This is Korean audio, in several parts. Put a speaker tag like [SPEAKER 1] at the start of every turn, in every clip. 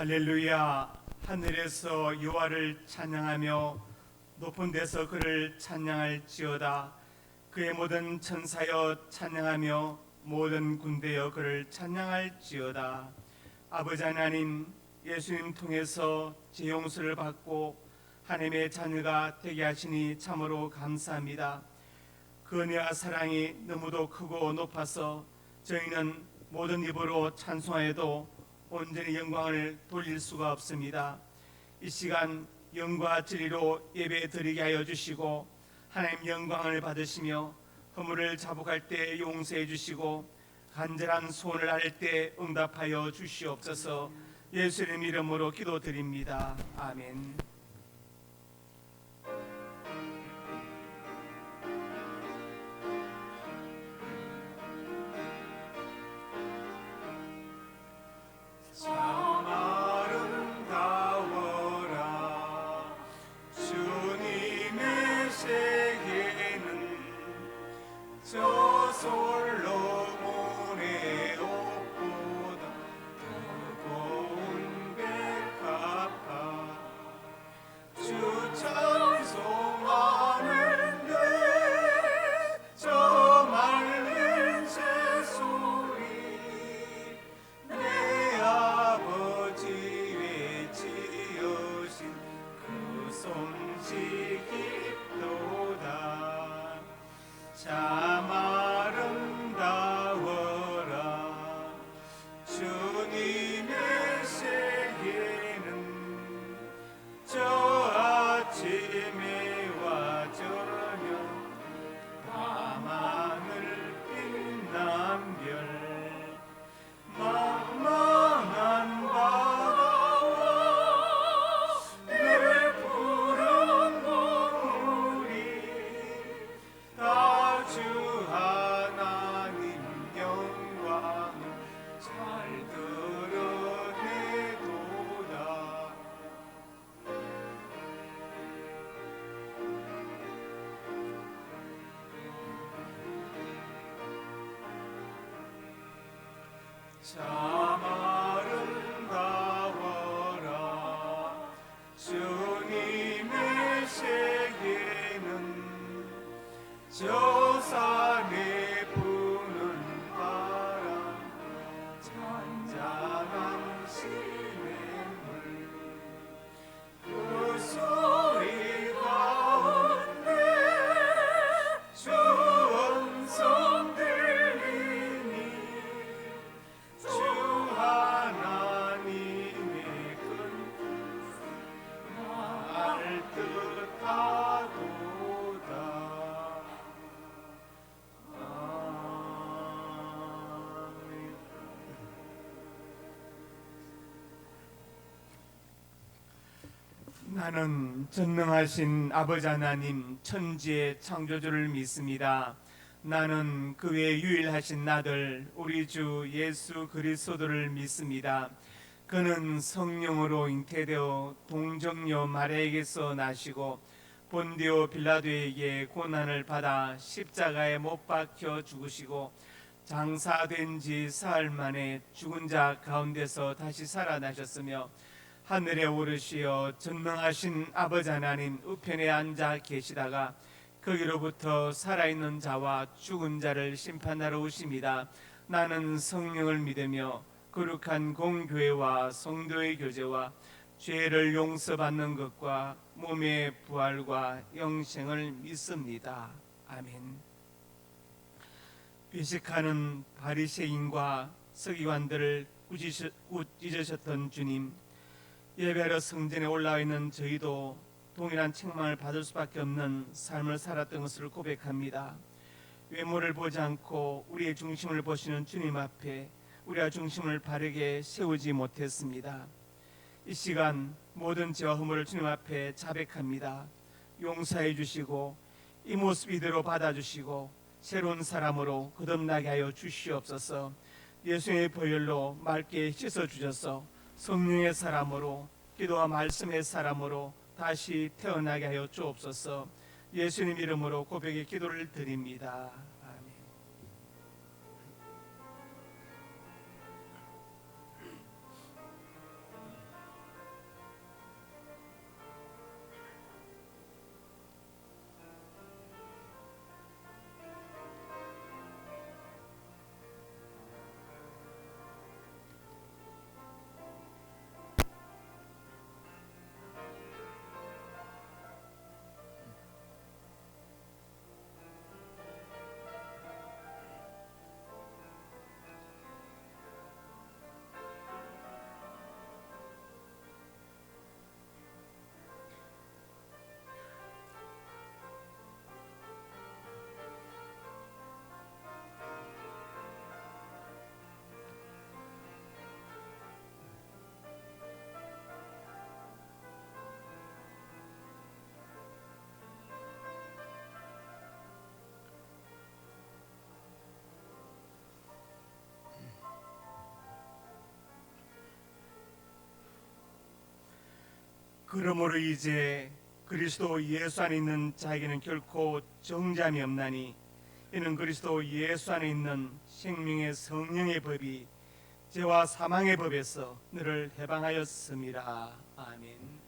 [SPEAKER 1] 할렐루야. 하늘에서 여호와를 찬양하며 높은 데서 그를 찬양할지어다. 그의 모든 천사여 찬양하며 모든 군대여 그를 찬양할지어다. 아버지 하나님, 예수님 통해서 제 용서를 받고 하나님의 자녀가 되게 하시니 참으로 감사합니다. 그 은혜와 사랑이 너무도 크고 높아서 저희는 모든 입으로 찬송하여도 온전히 영광을 돌릴 수가 없습니다. 이 시간 영과 진리로 예배 드리게 하여 주시고 하나님 영광을 받으시며 허물을 자복할 때 용서해 주시고 간절한 소원을 할 때 응답하여 주시옵소서. 예수님 이름으로 기도드립니다. 아멘. 참 아름다워라 주님의 세계는 저 솔로몬의 옷보다 더 고운 백합화 주 찬송하는데 저 맑은 새소리 내 아버지 외치어신 그 솜씨 깊도다. 참 아름다워라 주님의 세계는 저 아침에와 저녁 밤하늘 빛난 별 망망한 바다와 늘 푸른 동물이 다 주 하나님 영광을 잘 드러내도다. 참 아름다워라 주님의 세계는 저 산에 부는 바람 잔잔한 시냇물 그 소리 가운데 주 음성 들리니 주 하나님의 큰 말 뜻하도다. 아멘. 나는 전능하신 아버지 하나님 천지의 창조주를 믿습니다. 나는 그 외 유일하신 아들 우리 주 예수 그리스도를 믿습니다. 그는 성령으로 잉태되어 동정녀 마리아에게서 나시고 본디오 빌라도에게 고난을 받아 십자가에 못 박혀 죽으시고 장사된 지 사흘 만에 죽은 자 가운데서 다시 살아나셨으며 하늘에 오르시어 전능하신 아버지 하나님 우편에 앉아 계시다가 거기로부터 살아있는 자와 죽은 자를 심판하러 오십니다. 나는 성령을 믿으며 거룩한 공교회와 성도의 교제와 죄를 용서받는 것과 몸의 부활과 영생을 믿습니다. 아멘. 회식하는 바리새인과 서기관들을 꾸짖으셨던 주님, 예배하러 성전에 올라와 있는 저희도 동일한 책망을 받을 수밖에 없는 삶을 살았던 것을 고백합니다. 외모를 보지 않고 우리의 중심을 보시는 주님 앞에 우리가 중심을 바르게 세우지 못했습니다. 이 시간 모든 죄와 허물을 주님 앞에 자백합니다. 용서해 주시고 이 모습 이대로 받아주시고 새로운 사람으로 거듭나게 하여 주시옵소서. 예수의 보혈로 맑게 씻어주셔서 성령의 사람으로 기도와 말씀의 사람으로 다시 태어나게 하여 주옵소서. 예수님 이름으로 고백의 기도를 드립니다. 아멘. 그러므로 이제 그리스도 예수 안에 있는 자에게는 결코 정죄함이 없나니 이는 그리스도 예수 안에 있는 생명의 성령의 법이 죄와 사망의 법에서 너를 해방하였음이라. 아멘.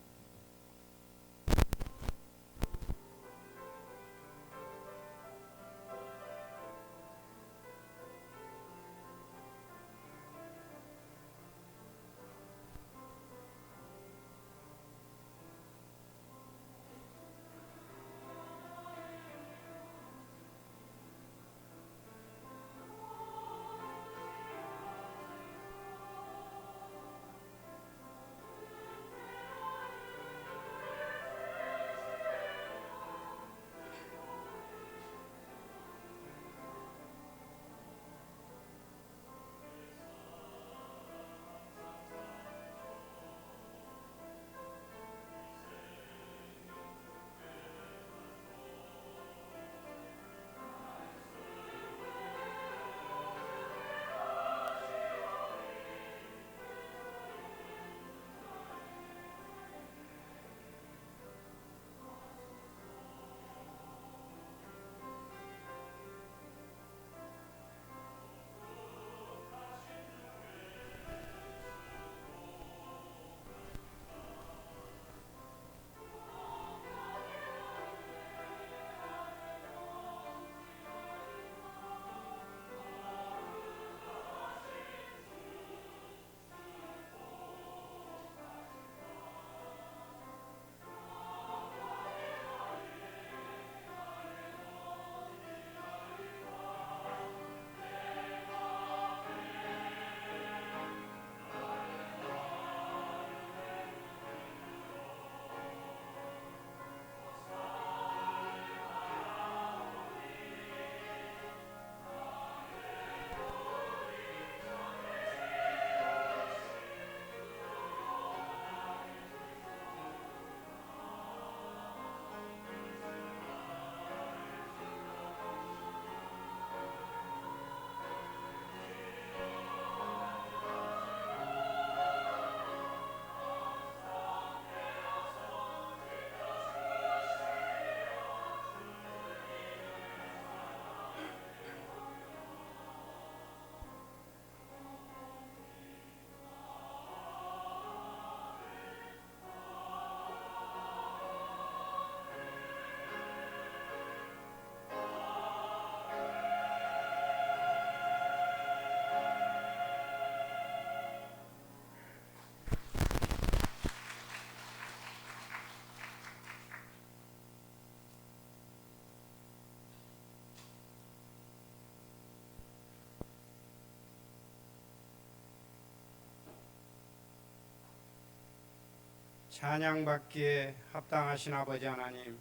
[SPEAKER 2] 찬양받기에 합당하신 아버지 하나님,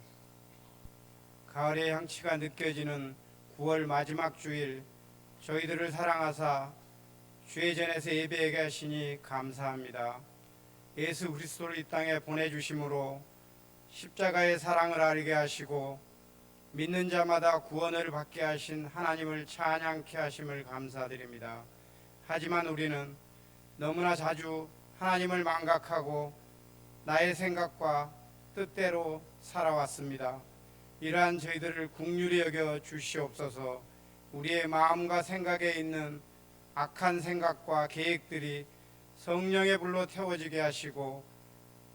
[SPEAKER 2] 가을의 향취가 느껴지는 9월 마지막 주일, 저희들을 사랑하사 주의 전에서 예배하게 하시니 감사합니다. 예수 그리스도를 이 땅에 보내주심으로 십자가의 사랑을 알게 하시고 믿는 자마다 구원을 받게 하신 하나님을 찬양케 하심을 감사드립니다. 하지만 우리는 너무나 자주 하나님을 망각하고 나의 생각과 뜻대로 살아왔습니다. 이러한 저희들을 긍휼히 여겨 주시옵소서. 우리의 마음과 생각에 있는 악한 생각과 계획들이 성령의 불로 태워지게 하시고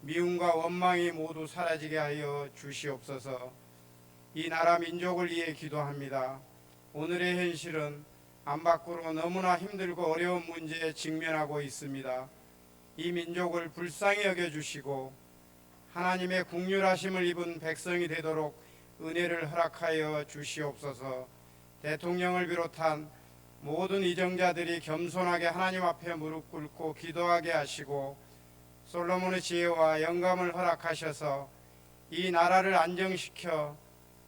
[SPEAKER 2] 미움과 원망이 모두 사라지게 하여 주시옵소서. 이 나라 민족을 위해 기도합니다. 오늘의 현실은 안 밖으로 너무나 힘들고 어려운 문제에 직면하고 있습니다. 이 민족을 불쌍히 여겨주시고 하나님의 긍휼하심을 입은 백성이 되도록 은혜를 허락하여 주시옵소서. 대통령을 비롯한 모든 이정자들이 겸손하게 하나님 앞에 무릎 꿇고 기도하게 하시고 솔로몬의 지혜와 영감을 허락하셔서 이 나라를 안정시켜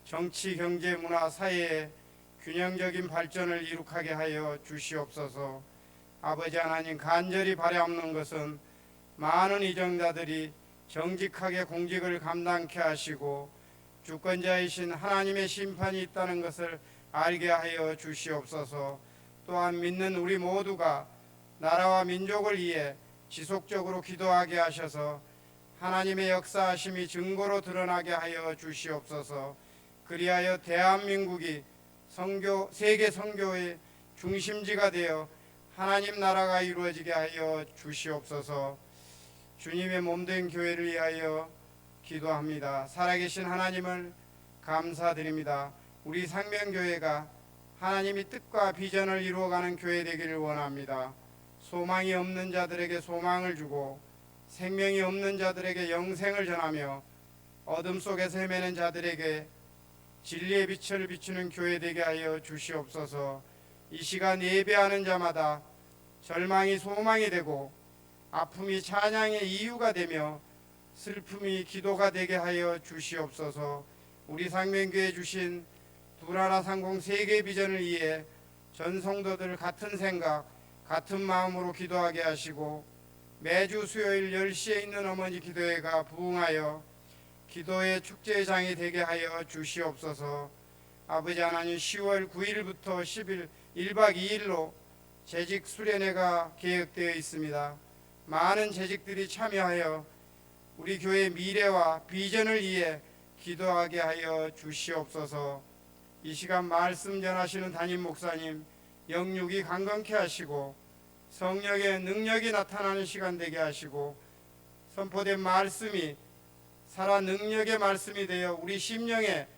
[SPEAKER 2] 정치, 경제, 문화, 사회의 균형적인 발전을 이룩하게 하여 주시옵소서. 아버지 하나님, 간절히 바라옵는 것은 많은 이정자들이 정직하게 공직을 감당케 하시고 주권자이신 하나님의 심판이 있다는 것을 알게 하여 주시옵소서. 또한 믿는 우리 모두가 나라와 민족을 위해 지속적으로 기도하게 하셔서 하나님의 역사하심이 증거로 드러나게 하여 주시옵소서. 그리하여 대한민국이 세계 선교의 중심지가 되어 하나님 나라가 이루어지게 하여 주시옵소서. 주님의 몸된 교회를 위하여 기도합니다. 살아계신 하나님을 감사드립니다. 우리 상명교회가 하나님의 뜻과 비전을 이루어가는 교회 되기를 원합니다. 소망이 없는 자들에게 소망을 주고 생명이 없는 자들에게 영생을 전하며 어둠 속에서 헤매는 자들에게 진리의 빛을 비추는 교회 되게 하여 주시옵소서. 이 시간 예배하는 자마다 절망이 소망이 되고 아픔이 찬양의 이유가 되며 슬픔이 기도가 되게 하여 주시옵소서. 우리 상명교회 주신 두나라 상공 세계 비전을 위해 전 성도들 같은 생각 같은 마음으로 기도하게 하시고 매주 수요일 10시에 있는 어머니 기도회가 부흥하여 기도의 축제장이 되게 하여 주시옵소서. 아버지 하나님, 10월 9일부터 10일 1박 2일로 재직 수련회가 계획되어 있습니다. 많은 재직들이 참여하여 우리 교회의 미래와 비전을 위해 기도하게 하여 주시옵소서. 이 시간 말씀 전하시는 담임 목사님 영육이 강건케 하시고 성령의 능력이 나타나는 시간 되게 하시고 선포된 말씀이 살아 능력의 말씀이 되어 우리 심령에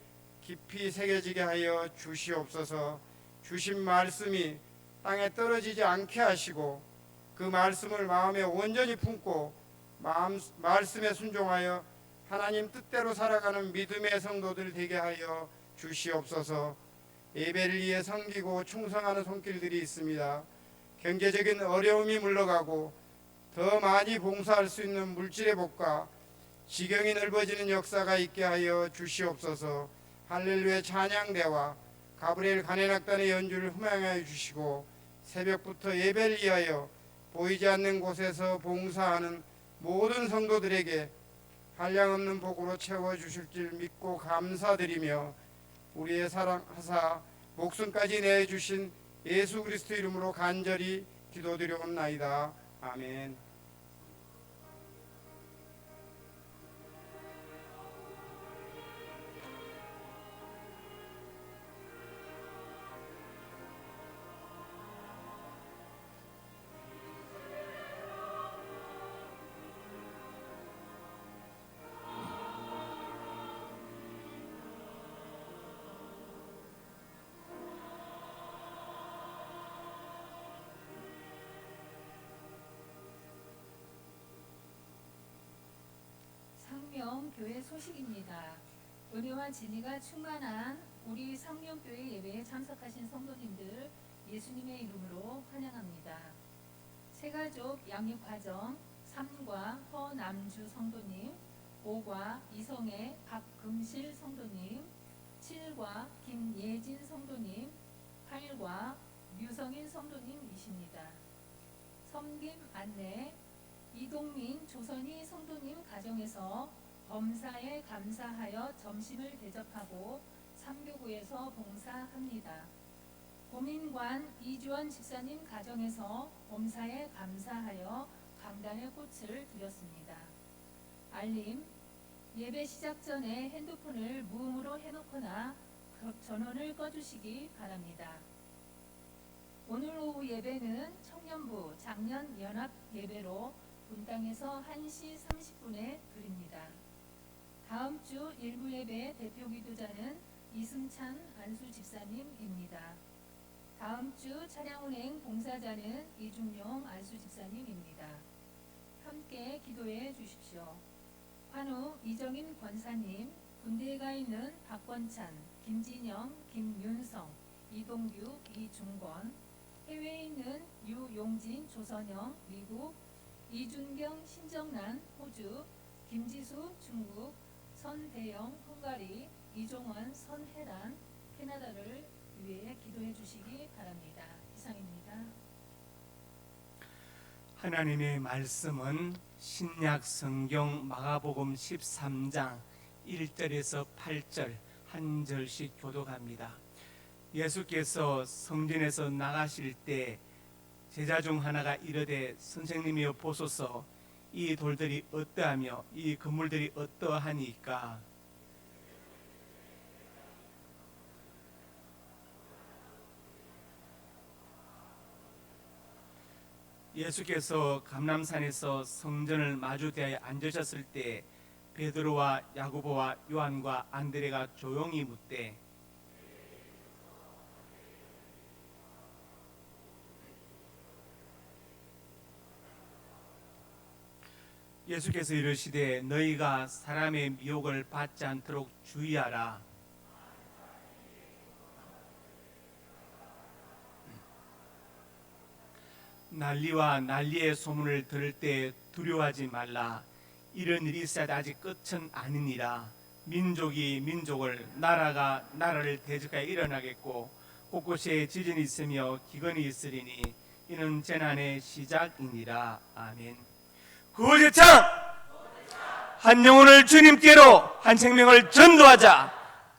[SPEAKER 2] 깊이 새겨지게 하여 주시옵소서. 주신 말씀이 땅에 떨어지지 않게 하시고 그 말씀을 마음에 온전히 품고 말씀에 순종하여 하나님 뜻대로 살아가는 믿음의 성도들 되게 하여 주시옵소서. 예배를 위해 섬기고 충성하는 손길들이 있습니다. 경제적인 어려움이 물러가고 더 많이 봉사할 수 있는 물질의 복과 지경이 넓어지는 역사가 있게 하여 주시옵소서. 할렐루야 찬양대와 가브리엘 간해낙단의 연주를 흠양하여 주시고 새벽부터 예배를 위하여 보이지 않는 곳에서 봉사하는 모든 성도들에게 한량없는 복으로 채워주실 줄 믿고 감사드리며 우리의 사랑하사 목숨까지 내주신 예수 그리스도 이름으로 간절히 기도드려옵나이다. 아멘.
[SPEAKER 3] 상명교회 소식입니다. 은혜와 진리가 충만한 우리 상명교회 예배에 참석하신 성도님들 예수님의 이름으로 환영합니다. 새가족 양육과정 3과 허남주 성도님, 5과 이성의 박금실 성도님, 7과 김예진 성도님, 8과 류성인 성도님이십니다. 섬김 안내 이동민 조선희 성도님 가정에서 범사에 감사하여 점심을 대접하고 삼교구에서 봉사합니다. 고민관 이주원 집사님 가정에서 범사에 감사하여 강단의 꽃을 드렸습니다. 알림 예배 시작 전에 핸드폰을 무음으로 해놓거나 전원을 꺼주시기 바랍니다. 오늘 오후 예배는 청년부 작년 연합 예배로 분당에서 1시 30분에 드립니다. 다음 주 일부 예배 대표 기도자는 이승찬 안수 집사님입니다. 다음 주 차량운행 봉사자는 이중용 안수 집사님입니다. 함께 기도해 주십시오. 환우 이정인 권사님, 군대에 가 있는 박권찬, 김진영, 김윤성, 이동규, 이중권, 해외에 있는 유용진, 조선영, 미국, 이준경, 신정란, 호주, 김지수, 중국, 선대영, 헝가리, 이종원, 선혜란, 캐나다를 위해 기도해 주시기 바랍니다. 이상입니다.
[SPEAKER 1] 하나님의 말씀은 신약 성경 마가복음 13장 1절에서 8절 한 절씩 교독합니다. 예수께서 성전에서 나가실 때 제자 중 하나가 이르되 선생님이여 보소서 이 돌들이 어떠하며 이 건물들이 어떠하니까? 예수께서 감람산에서 성전을 마주대하여 앉으셨을 때 베드로와 야고보와 요한과 안드레가 조용히 묻되 예수께서 이르시되 너희가 사람의 미혹을 받지 않도록 주의하라. 난리와 난리의 소문을 들을 때 두려워하지 말라. 이런 일이 있어야 아직 끝은 아니니라. 민족이 민족을, 나라가 나라를 대적하여 일어나겠고 곳곳에 지진이 있으며 기근이 있으리니 이는 재난의 시작이니라. 아멘. 구호제창! 한 영혼을 주님께로, 한 생명을 전도하자.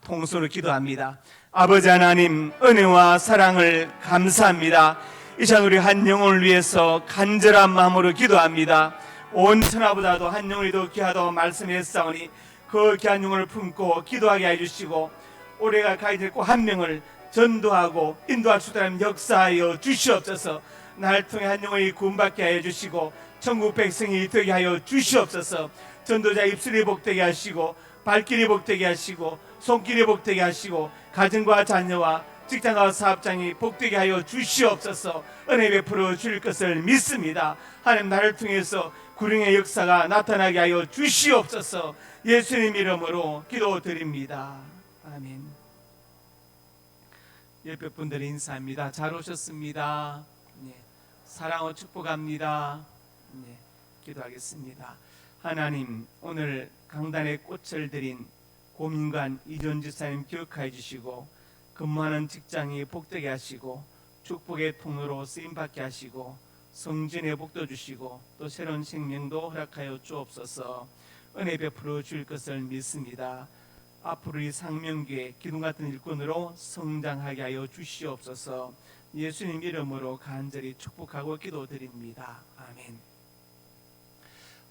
[SPEAKER 1] 통수로 기도합니다. 아버지 하나님, 은혜와 사랑을 감사합니다. 이 시간 우리 한 영혼을 위해서 간절한 마음으로 기도합니다. 온 천하보다도 한 영혼이 더 귀하다고 말씀했사오니 그 귀한 영혼을 품고 기도하게 해주시고 올해가 가야 될 꼭 한 명을 전도하고 인도할 수 있다는 역사하여 주시옵소서. 날 통해 한 영혼이 구원받게 하여 주시고 천국 백성이 되게 하여 주시옵소서. 전도자 입술이 복되게 하시고 발길이 복되게 하시고 손길이 복되게 하시고 가정과 자녀와 직장과 사업장이 복되게 하여 주시옵소서. 은혜 베풀어 주실 것을 믿습니다. 하나님, 나를 통해서 구령의 역사가 나타나게 하여 주시옵소서. 예수님 이름으로 기도드립니다. 아멘. 옆에 분들 인사합니다. 잘 오셨습니다. 네. 사랑으로 축복합니다. 네. 기도하겠습니다. 하나님, 오늘 강단에 꽃을 드린 고민관 이전지사님 기억하여 주시고 근무하는 직장이 복되게 하시고 축복의 통로로 쓰임받게 하시고 성진의 복도 주시고 또 새로운 생명도 허락하여 주옵소서. 은혜 베풀어 주실 것을 믿습니다. 앞으로 이 상명교회 기둥같은 일꾼으로 성장하게 하여 주시옵소서. 예수님 이름으로 간절히 축복하고 기도드립니다. 아멘.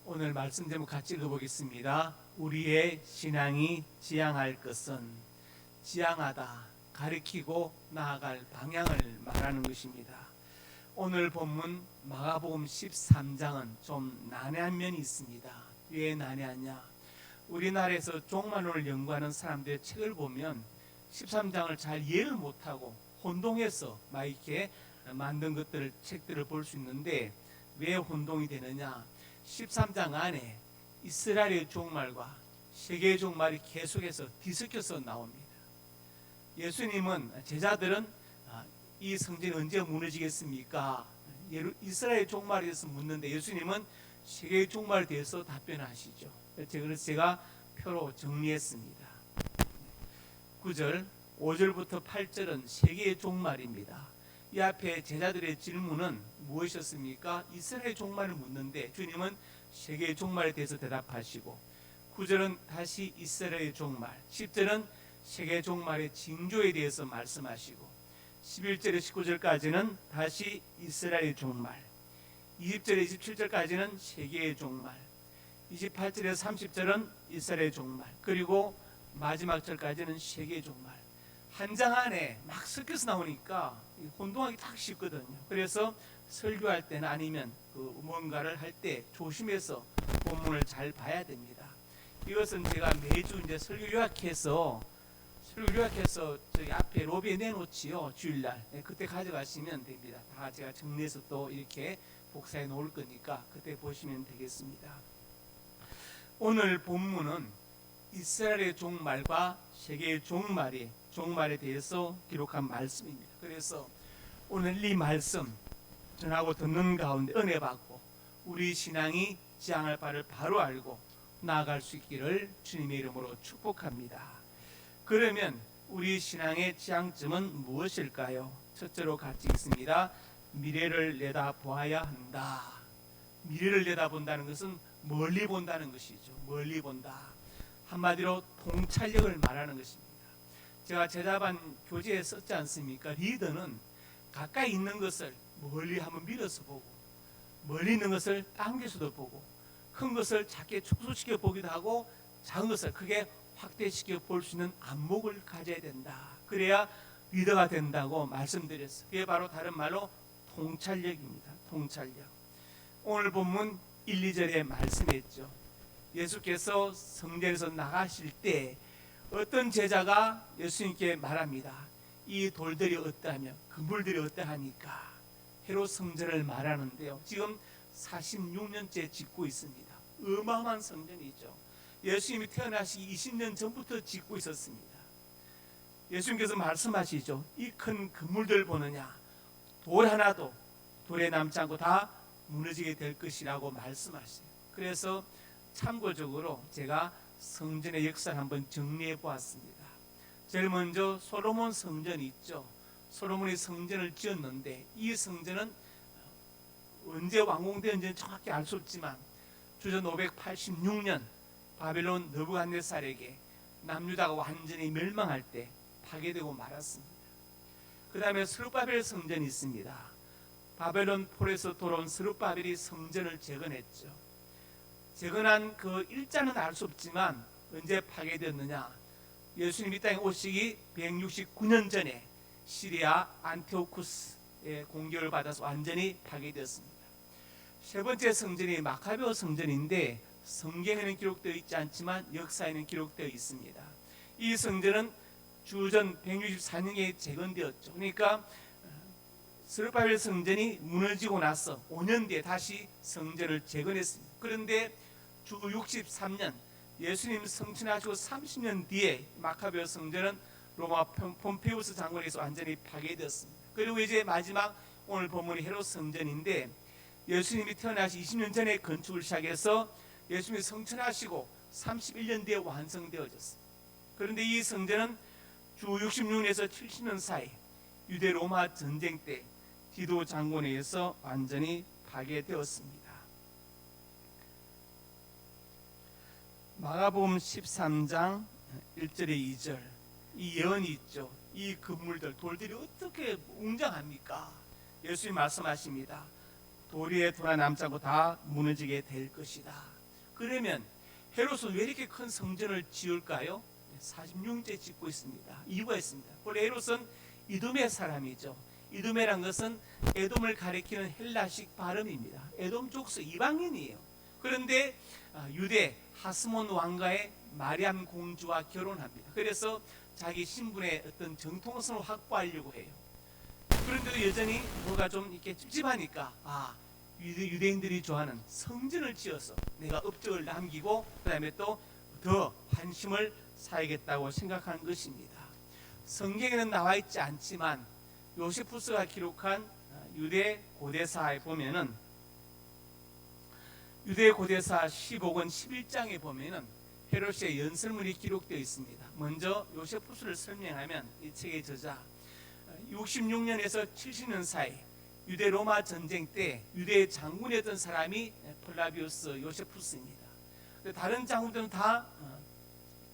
[SPEAKER 1] 오늘 말씀 제목 같이 읽어보겠습니다. 우리의 신앙이 지향할 것은, 지향하다, 가리키고 나아갈 방향을 말하는 것입니다. 오늘 본문 마가복음 13장은 좀 난해한 면이 있습니다. 왜 난해하냐? 우리나라에서 종말론을 연구하는 사람들의 책을 보면 13장을 잘 이해를 못하고 혼동해서 막 이렇게 만든 것들을, 책들을 볼 수 있는데 왜 혼동이 되느냐? 13장 안에 이스라엘의 종말과 세계의 종말이 계속해서 뒤섞여서 나옵니다. 예수님은 제자들은 이 성전이 언제 무너지겠습니까? 이스라엘 종말에 대해서 묻는데 예수님은 세계의 종말에 대해서 답변하시죠. 그래서 제가 표로 정리했습니다. 9절, 5절부터 8절은 세계의 종말입니다. 이 앞에 제자들의 질문은 무엇이었습니까? 이스라엘 종말을 묻는데 주님은 세계의 종말에 대해서 대답하시고 9절은 다시 이스라엘의 종말, 10절은 세계 종말의 징조에 대해서 말씀하시고 11절에 19절까지는 다시 이스라엘의 종말, 20절에 27절까지는 세계의 종말, 28절에서 30절은 이스라엘의 종말, 그리고 마지막 절까지는 세계의 종말. 한 장 안에 막 섞여서 나오니까 혼동하기 딱 쉽거든요. 그래서 설교할 때는 아니면 뭔가를 할 때 조심해서 본문을 잘 봐야 됩니다. 이것은 제가 매주 이제 설교 요약해서 저기 앞에 로비에 내놓지요. 주일날 그때 가져가시면 됩니다. 다 제가 정리해서 또 이렇게 복사해 놓을 거니까 그때 보시면 되겠습니다. 오늘 본문은 이스라엘의 종말과 세계의 종말에 대해서 기록한 말씀입니다. 그래서 오늘 이 말씀 전하고 듣는 가운데 은혜 받고 우리 신앙이 지향할 바를 바로 알고 나아갈 수 있기를 주님의 이름으로 축복합니다. 그러면 우리 신앙의 지향점은 무엇일까요? 첫째로 같이 읽습니다. 미래를 내다보아야 한다. 미래를 내다본다는 것은 멀리 본다는 것이죠. 멀리 본다. 한마디로 통찰력을 말하는 것입니다. 제가 제자반 교재에 썼지 않습니까? 리더는 가까이 있는 것을 멀리 한번 밀어서 보고 멀리 있는 것을 당겨서도 보고 큰 것을 작게 축소시켜 보기도 하고 작은 것을 크게 확대시켜 볼 수 있는 안목을 가져야 된다. 그래야 리더가 된다고 말씀드렸어요. 그게 바로 다른 말로 통찰력입니다. 통찰력. 오늘 본문 1, 2절에 말씀했죠. 예수께서 성전에서 나가실 때 어떤 제자가 예수님께 말합니다. 이 돌들이 어떠하며 그물들이 어떠하니까. 헤롯 성전을 말하는데요. 지금 46년째 짓고 있습니다. 어마어마한 성전이죠. 예수님이 태어나시기 20년 전부터 짓고 있었습니다. 예수님께서 말씀하시죠. 이 큰 그물들 보느냐, 돌 하나도 돌에 남지 않고 다 무너지게 될 것이라고 말씀하세요. 그래서 참고적으로 제가 성전의 역사를 한번 정리해 보았습니다. 제일 먼저 솔로몬 성전이 있죠. 솔로몬이 성전을 지었는데 이 성전은 언제 완공되었는지는 정확히 알 수 없지만 주전 586년 바벨론 느부갓네살에게 남유다가 완전히 멸망할 때 파괴되고 말았습니다. 그 다음에 스룹바벨 성전이 있습니다. 바벨론 폴에서 돌아온 스룹바벨이 성전을 재건했죠. 재건한 그 일자는 알 수 없지만 언제 파괴되었느냐, 예수님 이 땅에 오시기 169년 전에 시리아 안티오쿠스의 공격을 받아서 완전히 파괴되었습니다. 세 번째 성전이 마카베오 성전인데 성경에는 기록되어 있지 않지만 역사에는 기록되어 있습니다. 이 성전은 주전 164년에 재건되었죠. 그러니까 스룹바벨 성전이 무너지고 나서 5년 뒤에 다시 성전을 재건했습니다. 그런데 주 63년 예수님 성천하시고 30년 뒤에 마카베오 성전은 로마 폼페우스 장군에서 완전히 파괴되었습니다. 그리고 이제 마지막 오늘 본문이 헤롯 성전인데 예수님이 태어나시 20년 전에 건축을 시작해서 예수님이 성천하시고 31년 뒤에 완성되어졌습니다. 그런데 이 성전은 주 66년에서 70년 사이 유대 로마 전쟁 때 디도 장군에 의해서 완전히 파괴되었습니다. 마가복음 13장 1절에 2절 이 예언이 있죠. 이 그물들 돌들이 어떻게 웅장합니까? 예수님 말씀하십니다. 돌 위에 돌아 남지 않고 다 무너지게 될 것이다. 그러면 헤롯은 왜 이렇게 큰 성전을 지을까요? 46년째 짓고 있습니다. 이유가 있습니다. 원래 헤롯은 이두메 사람이죠. 이두메란 것은 에돔을 가리키는 헬라식 발음입니다. 에돔 족속 이방인이에요. 그런데 유대 하스몬 왕가의 마리암 공주와 결혼합니다. 그래서 자기 신분의 어떤 정통성을 확보하려고 해요. 그런데도 여전히 뭐가 좀 이렇게 찝찝하니까 유대인들이 좋아하는 성전을 지어서 내가 업적을 남기고 그 다음에 또 더 환심을 사야겠다고 생각한 것입니다. 성경에는 나와 있지 않지만 요세푸스가 기록한 유대 고대사에 보면은 유대 고대사 15권 11장에 보면은 헤롯의 연설문이 기록되어 있습니다. 먼저 요세푸스를 설명하면 이 책의 저자 66년에서 70년 사이 유대 로마 전쟁 때 유대의 장군이었던 사람이 플라비우스 요세푸스입니다. 다른 장군들은 다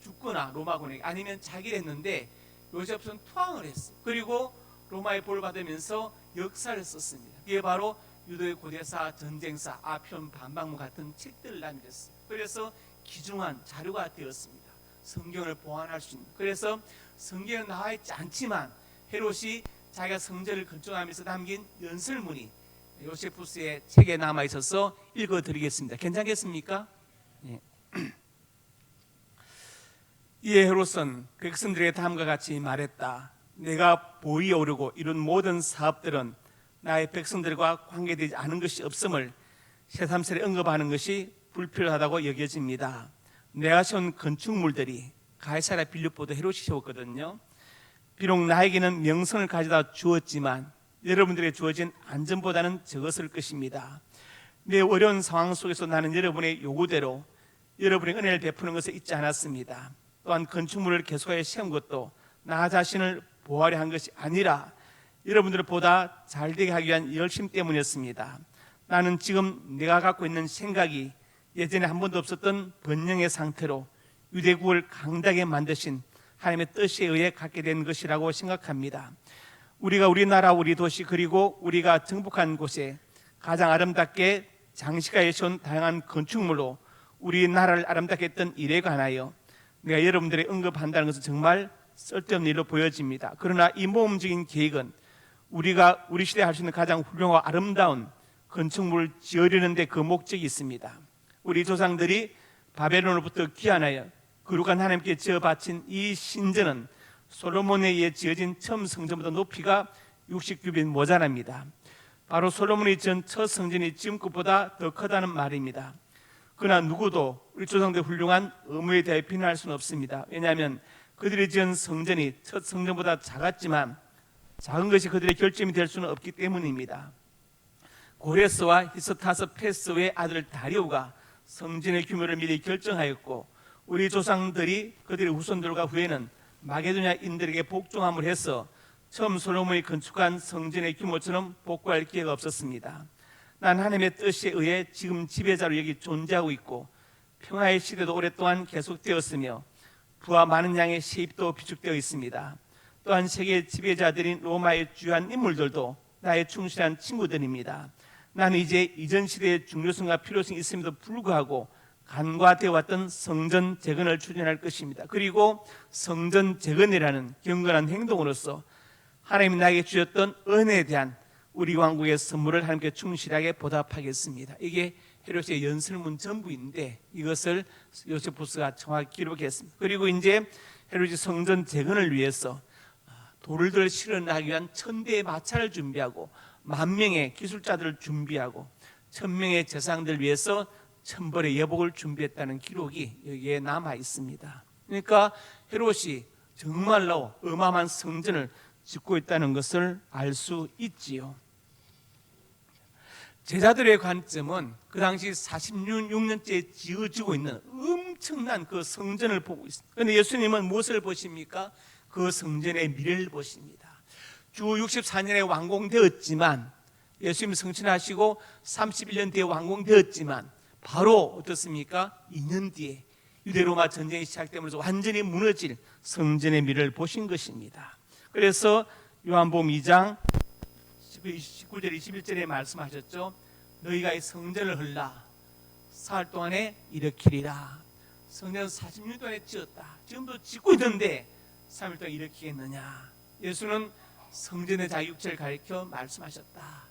[SPEAKER 1] 죽거나 로마군에게 아니면 자기를 했는데 요세푸스는 투항을 했어요. 그리고 로마의 벌을 받으면서 역사를 썼습니다. 이게 바로 유대 고대사, 전쟁사, 아편, 반박문 같은 책들을 남겼어요. 그래서 귀중한 자료가 되었습니다. 성경을 보완할 수 있는. 그래서 성경에 나와 있지 않지만 헤롯이 자기가 성전을 건축하면서 남긴 연설문이 요세푸스의 책에 남아 있어서 읽어드리겠습니다. 괜찮겠습니까? 예. 이에 헤롯은 백성들에게 다음과 같이 말했다. 내가 보위에 오르고 이룬 모든 사업들은 나의 백성들과 관계되지 않은 것이 없음을 새삼스레 언급하는 것이 불필요하다고 여겨집니다. 내가 세운 건축물들이 가이사랴 빌립보도 헤롯이 세웠거든요. 비록 나에게는 명성을 가져다 주었지만 여러분들에게 주어진 안전보다는 적었을 것입니다. 내 어려운 상황 속에서 나는 여러분의 요구대로 여러분의 은혜를 베푸는 것을 잊지 않았습니다. 또한 건축물을 계속하여 세운 것도 나 자신을 보호하려 한 것이 아니라 여러분들을 보다 잘되게 하기 위한 열심 때문이었습니다. 나는 지금 내가 갖고 있는 생각이 예전에 한 번도 없었던 번영의 상태로 유대국을 강다게 만드신 하나님의 뜻에 의해 갖게 된 것이라고 생각합니다. 우리가 우리나라 우리 도시 그리고 우리가 정복한 곳에 가장 아름답게 장시가 해온 다양한 건축물로 우리나라를 아름답게 했던 일에 관하여 내가 여러분들이 언급한다는 것은 정말 쓸데없는 일로 보여집니다. 그러나 이 모험적인 계획은 우리가 우리 시대에 할 수 있는 가장 훌륭하고 아름다운 건축물을 지으려는 데 그 목적이 있습니다. 우리 조상들이 바벨론으로부터 귀환하여 거룩한 하나님께 지어 바친 이 신전은 솔로몬에 의해 지어진 처음 성전보다 높이가 60규빗 모자랍니다. 바로 솔로몬이 지은 첫 성전이 지금 것보다 더 크다는 말입니다. 그러나 누구도 우리 조상들의 훌륭한 의무에 대해 비난할 수는 없습니다. 왜냐하면 그들이 지은 성전이 첫 성전보다 작았지만 작은 것이 그들의 결점이 될 수는 없기 때문입니다. 고레스와 히스타스 페스의 아들 다리오가 성전의 규모를 미리 결정하였고 우리 조상들이 그들의 후손들과 후에는 마게도냐인들에게 복종함을 해서 처음 솔로몬이 건축한 성전의 규모처럼 복구할 기회가 없었습니다. 난 하나님의 뜻에 의해 지금 지배자로 여기 존재하고 있고 평화의 시대도 오랫동안 계속되었으며 부와 많은 양의 세입도 비축되어 있습니다. 또한 세계 지배자들인 로마의 주요한 인물들도 나의 충실한 친구들입니다. 나는 이제 이전 시대의 중요성과 필요성이 있음에도 불구하고 간과되어 왔던 성전 재건을 추진할 것입니다. 그리고 성전 재건이라는 경건한 행동으로서 하나님이 나에게 주셨던 은혜에 대한 우리 왕국의 선물을 하나님께 충실하게 보답하겠습니다. 이게 헤롯의 연설문 전부인데 이것을 요세푸스가 정확히 기록했습니다. 그리고 이제 헤롯이 성전 재건을 위해서 돌을 실현하기 위한 1000대의 마차를 준비하고 10,000명의 기술자들을 준비하고 1000명의 제사장들을 위해서 1000벌의 예복을 준비했다는 기록이 여기에 남아 있습니다. 그러니까 헤롯이 정말로 어마어마한 성전을 짓고 있다는 것을 알 수 있지요. 제자들의 관점은 그 당시 46년째 지어지고 있는 엄청난 그 성전을 보고 있습니다. 그런데 예수님은 무엇을 보십니까? 그 성전의 미래를 보십니다. 주 64년에 완공되었지만 예수님 성천하시고 31년 뒤에 완공되었지만 바로 어떻습니까? 2년 뒤에 유대로마 전쟁이 시작되면서 완전히 무너질 성전의 미래를 보신 것입니다. 그래서 요한복음 2장 19절 21절에 말씀하셨죠. 너희가 이 성전을 헐라 사흘 동안에 일으키리라. 성전 40년 동안에 지었다. 지금도 짓고 있는데 3일 동안 일으키겠느냐. 예수는 성전의 자기 육체를 가리켜 말씀하셨다.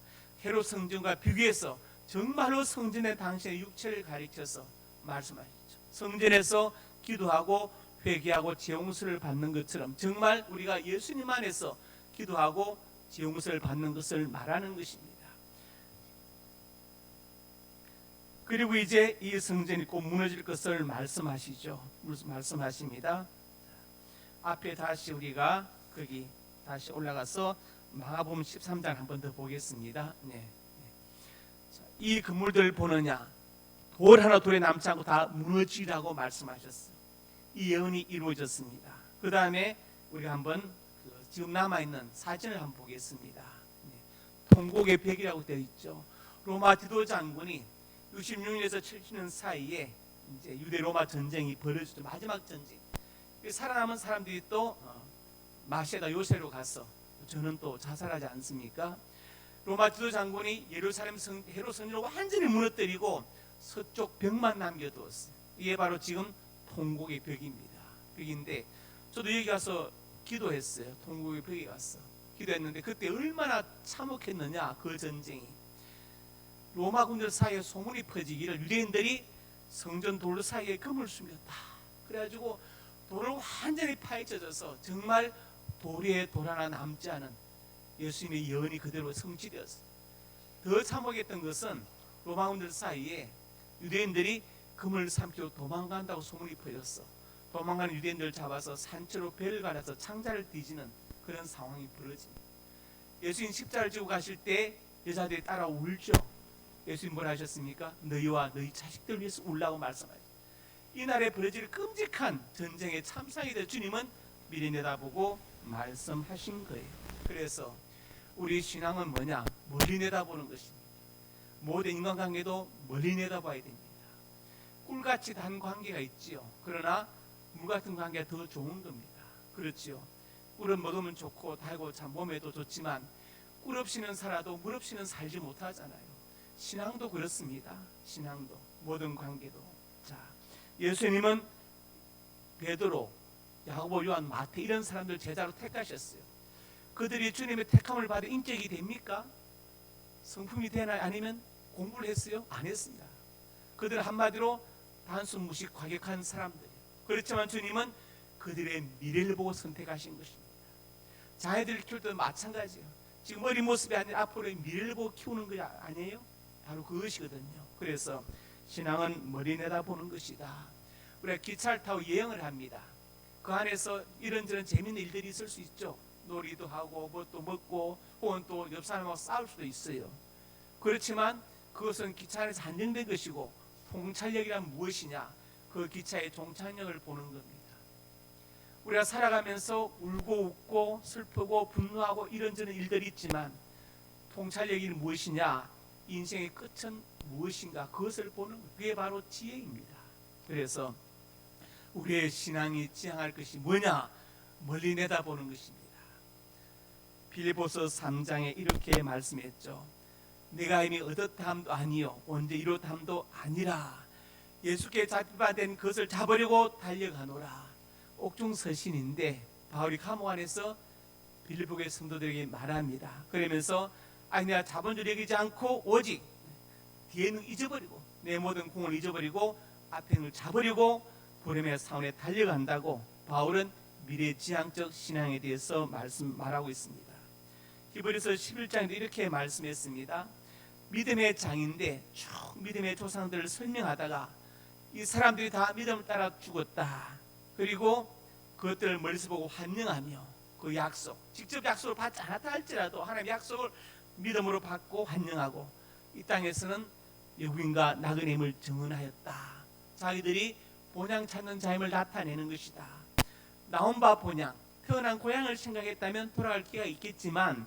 [SPEAKER 1] 헤롯 성전과 비교해서 정말로 성전의 당시의 육체를 가리켜서 말씀하셨죠. 성전에서 기도하고 회개하고 죄용서를 받는 것처럼 정말 우리가 예수님 안에서 기도하고 죄용서를 받는 것을 말하는 것입니다. 그리고 이제 이 성전이 곧 무너질 것을 말씀하시죠. 말씀하십니다. 앞에 다시 우리가 거기 다시 올라가서 마가복음 13장 한 번 더 보겠습니다. 이 건물들 보느냐 돌 하나 돌에 남지 않고 다 무너지라고 말씀하셨어요. 이 예언이 이루어졌습니다. 그 다음에 우리가 한번 지금 남아있는 사진을 한번 보겠습니다. 통곡의 벽이라고 되어 있죠. 로마 디도 장군이 66년에서 70년 사이에 이제 유대 로마 전쟁이 벌어졌죠. 마지막 전쟁. 살아남은 사람들이 또 마시아다 요새로 가서 저는 또 자살하지 않습니까? 로마 디도 장군이 예루살렘 헤롯 성전을 완전히 무너뜨리고 서쪽 벽만 남겨두었어요. 이게 바로 지금 통곡의 벽입니다. 벽인데 저도 여기 가서 기도했어요. 통곡의 벽에 가서 기도했는데 그때 얼마나 참혹했느냐. 그 전쟁이 로마 군들 사이에 소문이 퍼지기를 유대인들이 성전 돌 사이에 금을 숨겼다. 그래가지고 돌을 완전히 파헤쳐져서 정말 돌 위에 돌 하나 남지 않은 예수님의 예언이 그대로 성취되었어요. 더 참혹했던 것은 로마 군들 사이에 유대인들이 금을 삼키고 도망간다고 소문이 퍼졌어. 도망가는 유대인들을 잡아서 산채로 배를 갈아서 창자를 뒤지는 그런 상황이 벌어집니다. 예수님 십자가를 지고 가실 때 여자들이 따라 울죠. 예수님 뭐라 하셨습니까? 너희와 너희 자식들 위해서 울라고 말씀하셨어요. 이날에 벌어질 끔찍한 전쟁의 참상이 될 주님은 미리 내다보고 말씀하신 거예요. 그래서 우리 신앙은 뭐냐? 멀리 내다보는 것입니다. 모든 인간관계도 멀리 내다봐야 됩니다. 꿀같이 단 관계가 있지요. 그러나 물 같은 관계가 더 좋은 겁니다. 그렇지요. 꿀은 먹으면 좋고 달고 참 몸에도 좋지만 꿀 없이는 살아도 물 없이는 살지 못하잖아요. 신앙도 그렇습니다. 신앙도 모든 관계도. 자, 예수님은 베드로, 야고보, 요한, 마태 이런 사람들 제자로 택하셨어요. 그들이 주님의 택함을 받은 인격이 됩니까? 성품이 되나요? 아니면 공부를 했어요? 안 했습니다. 그들은 한마디로 단순 무식 과격한 사람들이에요. 그렇지만 주님은 그들의 미래를 보고 선택하신 것입니다. 자녀들을 키울 때도 마찬가지예요. 지금 어린 모습이 아니라 앞으로의 미래를 보고 키우는 거 아니에요? 바로 그것이거든요. 그래서 신앙은 머리 내다보는 것이다. 우리가 기차를 타고 여행을 합니다. 그 안에서 이런저런 재미있는 일들이 있을 수 있죠. 놀이도 하고 뭣도 먹고 혹은 또 옆 사람하고 싸울 수도 있어요. 그렇지만 그것은 기차 안에서 한정된 것이고 통찰력이란 무엇이냐? 그 기차의 종착역을 보는 겁니다. 우리가 살아가면서 울고 웃고 슬프고 분노하고 이런저런 일들이 있지만 통찰력이 무엇이냐? 인생의 끝은 무엇인가? 그것을 보는 것. 그게 바로 지혜입니다. 그래서 우리의 신앙이 지향할 것이 뭐냐? 멀리 내다보는 것입니다. 빌립보서 3장에 이렇게 말씀했죠. 내가 이미 얻었함도 아니요 언제 이뤘함도 아니라 예수께 잡히된 것을 잡으려고 달려가노라. 옥중서신인데 바울이 감옥 안에서 빌립보의 성도들에게 말합니다. 그러면서 아니 내가 잡은 줄 여기지 않고 오직 뒤에는 잊어버리고 내 모든 공을 잊어버리고 앞에 있는 걸 잡으려고 부름의 사원에 달려간다고 바울은 미래지향적 신앙에 대해서 말하고 있습니다. 히브리서 11장에도 이렇게 말씀했습니다. 믿음의 장인데 쭉 믿음의 조상들을 설명하다가 이 사람들이 다 믿음을 따라 죽었다. 그리고 그것들을 멀리서 보고 환영하며 그 약속, 직접 약속을 받지 않았다 할지라도 하나님의 약속을 믿음으로 받고 환영하고 이 땅에서는 여국인과 나그네임을 증언하였다. 자기들이 본향 찾는 자임을 나타내는 것이다. 나온 바 본향, 태어난 고향을 생각했다면 돌아갈 기회가 있겠지만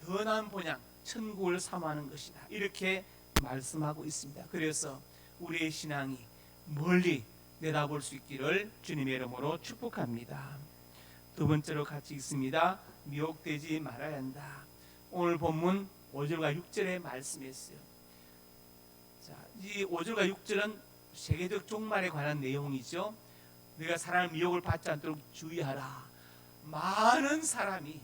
[SPEAKER 1] 더 나은 본향, 천국을 사모하는 것이다. 이렇게 말씀하고 있습니다. 그래서 우리의 신앙이 멀리 내다볼 수 있기를 주님의 이름으로 축복합니다. 두 번째로 같이 읽습니다. 미혹되지 말아야 한다. 오늘 본문 5절과 6절에 말씀했어요. 자, 이 5절과 6절은 세계적 종말에 관한 내용이죠. 네가 사람의 미혹을 받지 않도록 주의하라. 많은 사람이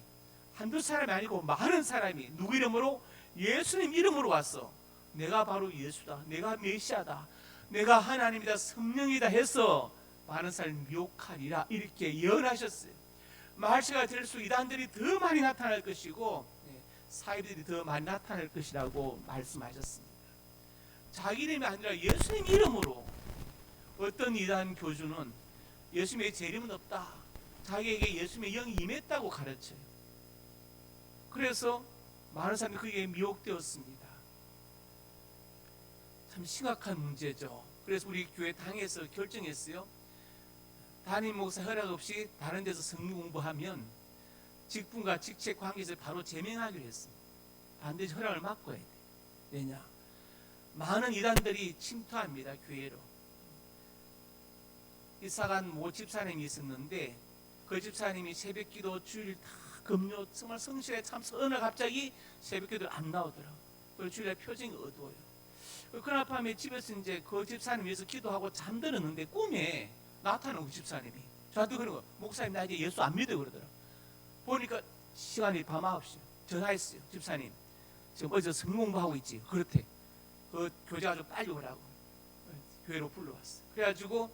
[SPEAKER 1] 한두 사람이 아니고 많은 사람이 누구 이름으로? 예수님 이름으로 왔어. 내가 바로 예수다. 내가 메시아다. 내가 하나님이다. 성령이다 해서 많은 사람을 미혹하리라. 이렇게 예언하셨어요. 말세가 될수록 이단들이 더 많이 나타날 것이고 사이들이 더 많이 나타날 것이라고 말씀하셨습니다. 자기 이름이 아니라 예수님 이름으로 어떤 이단 교주는 예수님의 제 이름은 없다. 자기에게 예수님의 영이 임했다고 가르쳐요. 그래서 많은 사람들이 그게 미혹되었습니다. 참 심각한 문제죠. 그래서 우리 교회 당에서 결정했어요. 담임 목사 허락 없이 다른 데서 성경 공부하면 직분과 직책 관계에서 바로 제명하기로 했습니다. 반드시 허락을 맡고야 돼. 왜냐? 많은 이단들이 침투합니다. 교회로. 이사간 모 집사님이 있었는데 그 집사님이 새벽기도 주일 다 금요 정말 성실에 참석 어느 갑자기 새벽기도를 안 나오더라고. 그리고 주일에 표정이 어두워요. 그날 밤에 집에서 이제 그 집사님 위해서 기도하고 잠들었는데 꿈에 나타나는 그 집사님이 저한테 그런 거 목사님 나 이제 예수 안 믿어 그러더라고. 보니까 시간이 밤 9시 전화했어요. 집사님 지금 어디서 성공부하고 있지. 그렇대. 그 교제가 좀 빨리 오라고 교회로 불러왔어. 그래가지고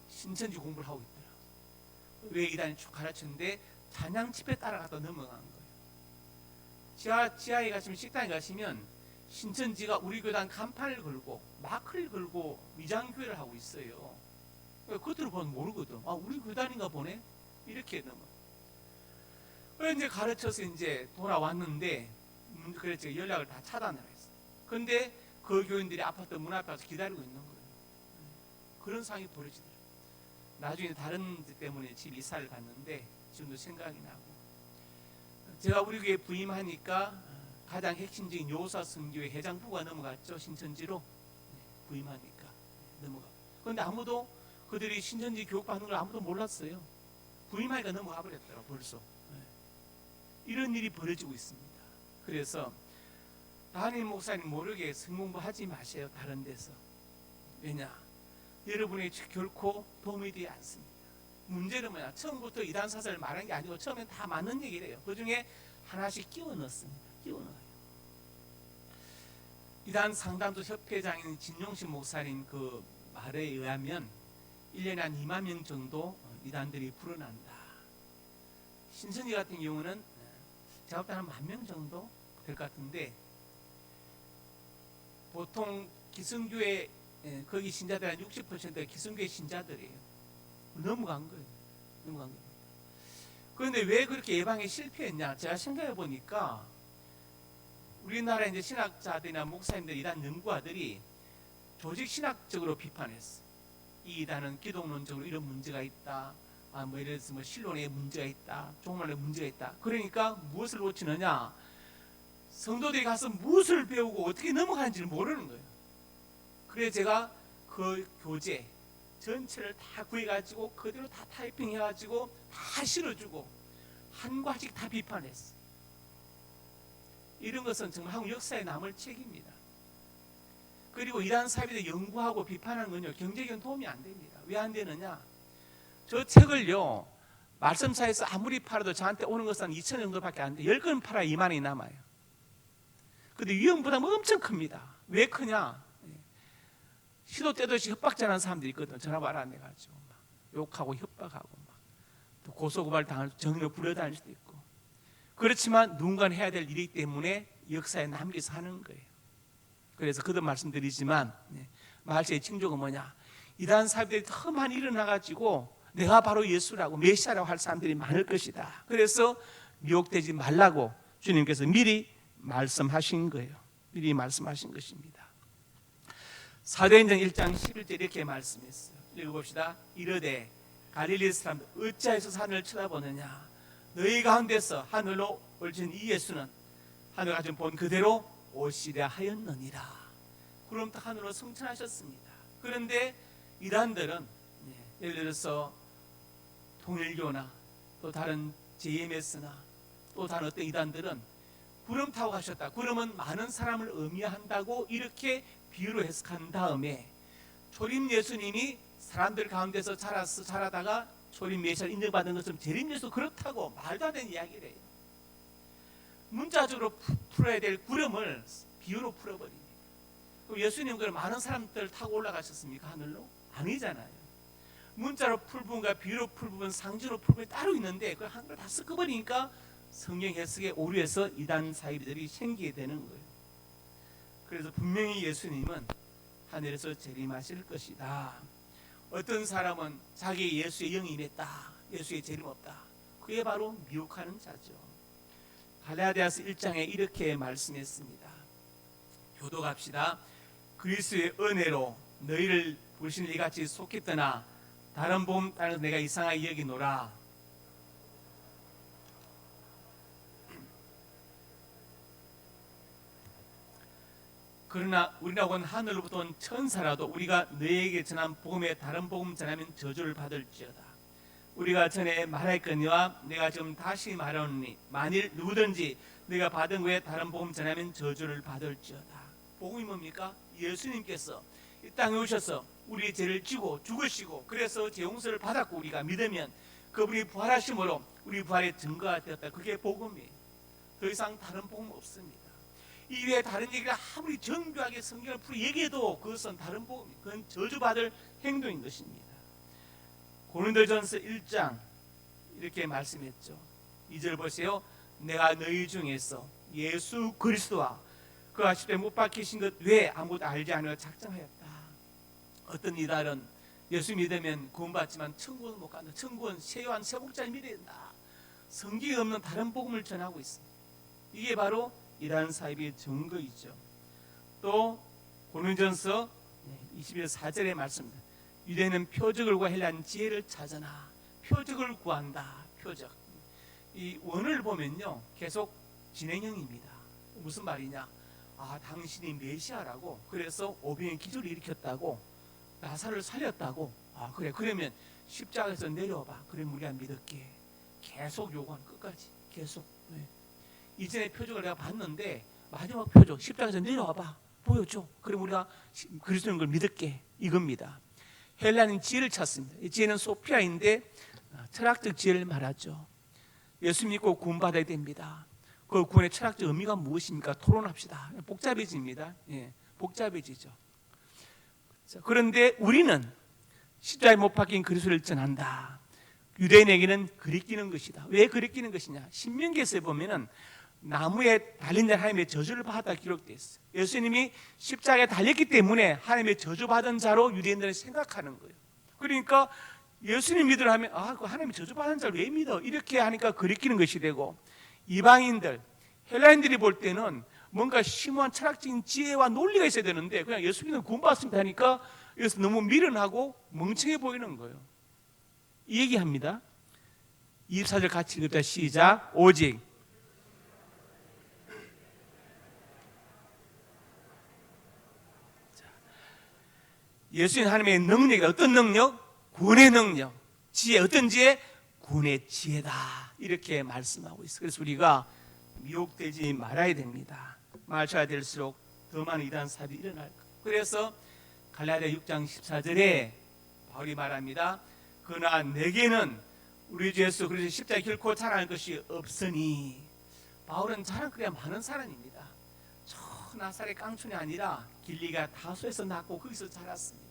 [SPEAKER 1] 신천지 공부를 하고 있더라고. 왜 이단이 쭉 가르쳤는데 찬양 집회 따라가다 넘어간 거예요. 지하에 가시면 식당에 가시면 신천지가 우리 교단 간판을 걸고 마크를 걸고 위장교회를 하고 있어요. 그것들을 보면 모르거든. 아 우리 교단인가 보네. 이렇게 넘어. 그래서 이제 가르쳐서 이제 돌아왔는데 그래서 연락을 다 차단을 했어. 근데 그 교인들이 아파트 문 앞에 와서 기다리고 있는 거예요. 그런 상황이 벌어지더라고요. 나중에 다른 데 때문에 집 이사를 갔는데 지금도 생각이 나고 제가 우리 교회 부임하니까 가장 핵심적인 요사 선교회 회장부가 넘어갔죠. 신천지로 부임하니까 넘어가. 그런데 아무도 그들이 신천지 교육받는 걸 아무도 몰랐어요. 부임하니까 넘어가 버렸더라고 벌써. 이런 일이 벌어지고 있습니다. 그래서 담임 목사님 모르게 성공부하지 마세요. 다른 데서. 왜냐? 여러분이 결코 도움이 되지 않습니다. 문제는 뭐냐? 처음부터 이단 사설을 말한 게 아니고 처음엔 다 맞는 얘기래요. 그 중에 하나씩 끼워 넣습니다. 끼워 넣어요. 이단 상담소 협회장인 진용신 목사님 그 말에 의하면 1년에 한 2만 명 정도 이단들이 불어난다. 신천지 같은 경우는 제가 볼 때 한 10,000명 정도 될 것 같은데, 보통 기성교회 거기 신자들 한 60%가 기성교회 신자들이에요. 넘어간 거예요. 넘어간 거예요. 그런데 왜 그렇게 예방에 실패했냐? 제가 생각해 보니까 우리나라 이제 신학자들이나 목사님들 이단 연구가들이 조직 신학적으로 비판했어. 이 이단은 기독론적으로 이런 문제가 있다. 뭐 예를 들어서 뭐 신론에 문제가 있다. 종말에 문제가 있다. 그러니까 무엇을 고치느냐? 성도들이 가서 무엇을 배우고 어떻게 넘어가는지를 모르는 거예요. 그래서 제가 그 교재 전체를 다 구해가지고 그대로 다 타이핑해가지고 다 실어주고 한 과씩 다 비판했어. 이런 것은 정말 한국 역사에 남을 책입니다. 그리고 이단 사회에 연구하고 비판하는 건요, 경제적인 도움이 안 됩니다. 왜 안 되느냐? 저 책을요, 말씀사에서 아무리 팔아도 저한테 오는 것은 2,000원 정도밖에 안 돼. 10권 팔아 2만 원이 남아요. 근데 위험 부담은 엄청 큽니다. 왜 크냐? 시도 때도 없이 협박전하는 사람들이 있거든. 전화 알아내가지고 막 욕하고 협박하고 막 또 고소고발 당할 정의로 불러다닐 수도 있고. 그렇지만 누군가는 해야 될 일이기 때문에 역사에 남겨서 하는 거예요. 그래서 그도 말씀드리지만 말세의 징조가 뭐냐? 이단 사람들이 더 많이 일어나가지고 내가 바로 예수라고 메시아라고 할 사람들이 많을 것이다. 그래서 미혹되지 말라고 주님께서 미리 말씀하신 거예요. 미리 말씀하신 것입니다. 사도행전 1장 11절 이렇게 말씀했어요. 읽어봅시다. 이르되 갈릴리 사람들 어찌하여서 하늘을 쳐다보느냐? 너희 가운데서 하늘로 올진 이 예수는 하늘 가진 본 그대로 오시려 하였느니라. 그럼 또 하늘로 승천하셨습니다. 그런데 이단들은 예를 들어서 통일교나 또 다른 JMS나 또 다른 어떤 이단들은 구름 타고 가셨다. 구름은 많은 사람을 의미한다고 이렇게 비유로 해석한 다음에 초림 예수님이 사람들 가운데서 자라다가 초림 메시아를 인정받은 것처럼 재림 예수 그렇다고 말도 안 되는 이야기를 해요. 문자적으로 풀어야 될 구름을 비유로 풀어버립니다. 그럼 예수님 그럼 많은 사람들 타고 올라가셨습니까? 하늘로? 아니잖아요. 문자로 풀 부분과 비유로 풀 부분, 상징으로 풀 부분이 따로 있는데 그걸 한글 다 섞어버리니까 성경 해석에 오류해서 이단 사이비들이 생기게 되는 거예요. 그래서 분명히 예수님은 하늘에서 재림하실 것이다. 어떤 사람은 자기 예수의 영이 임했다. 예수의 재림 없다. 그게 바로 미혹하는 자죠. 갈라디아서 1장에 이렇게 말씀했습니다. 교독합시다. 그리스도의 은혜로 너희를 부르신 이같이 속했더나 다른 복음 따라서 내가 이상하게 여기노라. 그러나 우리라고는 하늘로부터 온 천사라도 우리가 너희에게 전한 복음에 다른 복음 전하면 저주를 받을지어다. 우리가 전에 말했거니와 내가 지금 다시 말하노니 만일 누구든지 내가 받은 거에 다른 복음 전하면 저주를 받을지어다. 복음이 뭡니까? 예수님께서 이 땅에 오셔서 우리의 죄를 지고 죽으시고 그래서 죄 용서를 받았고 우리가 믿으면 그분이 부활하심으로 우리 부활의 증거가 되었다. 그게 복음이에요. 더 이상 다른 복음 없습니다. 이외에 다른 얘기를 아무리 정교하게 성경을 풀어 얘기해도 그것은 다른 복음이에요. 그건 저주받을 행동인 것입니다. 고린도전서 1장 이렇게 말씀했죠. 2절 보세요. 내가 너희 중에서 예수 그리스도와 그가 십자가에 못 박히신 것 외에 아무것도 알지 않으려 작정하였다. 어떤 이들은 예수 믿으면 구원받지만 천국은 못 간다. 천국은 세요한 세복자를 믿어야 된다. 성경에 없는 다른 복음을 전하고 있습니다. 이게 바로 이단 사입의 증거이죠. 또 고린도전서 21절 4절의 말씀입니다. 유대인은 표적을 구하 헬라는 지혜를 찾으나 표적을 구한다. 표적. 이 원을 보면요 계속 진행형입니다. 무슨 말이냐? 아 당신이 메시아라고 그래서 오병의 기적을 일으켰다고 나사를 살렸다고. 아 그래 그러면 십자가에서 내려와봐. 그럼 우리가 믿을게. 계속 요구하는 끝까지 계속. 이전에 표적을 내가 봤는데 마지막 표적 십자가에서 내려와봐 보여줘. 그럼 우리가 그리스도인 걸 믿을게 이겁니다. 헬라는 지혜를 찾습니다. 이 지혜는 소피아인데 철학적 지혜를 말하죠. 예수 믿고 구원받아야 됩니다. 그 구원의 철학적 의미가 무엇입니까? 토론합시다. 복잡해집니다. 예, 복잡해지죠. 그런데 우리는 십자가에 못 박힌 그리스도를 전한다. 유대인에게는 그리끼는 것이다. 왜 그리끼는 것이냐? 신명기에서 보면은 나무에 달린 자 하나님의 저주를 받았다 기록되어 있어요. 예수님이 십자가에 달렸기 때문에 하나님의 저주받은 자로 유대인들은 생각하는 거예요. 그러니까 예수님 믿으라 하면 그 하나님의 저주받은 자를 왜 믿어? 이렇게 하니까 그리끼는 것이 되고, 이방인들, 헬라인들이 볼 때는 뭔가 심오한 철학적인 지혜와 논리가 있어야 되는데 그냥 예수 믿으면 구원받습니다 하니까 여기서 너무 미련하고 멍청해 보이는 거예요. 이 얘기합니다. 24절 같이 읽읍시다. 시작. 오직 예수님 하나님의 능력이 어떤 능력? 구원의 능력. 지혜 어떤 지혜? 구원의 지혜다. 이렇게 말씀하고 있어요. 그래서 우리가 미혹되지 말아야 됩니다. 말쳐야 될수록 더 많은 이단 사업이 일어날 거예요. 그래서 갈라디아 6장 14절에 바울이 말합니다. 그러나 내게는 우리 주 예수 그리스도의 십자가에 결코 자랑할 것이 없으니. 바울은 자랑거리가 많은 사람입니다. 저 나사렛 깡촌이 아니라 길리가 다소에서 낳고 거기서 자랐습니다.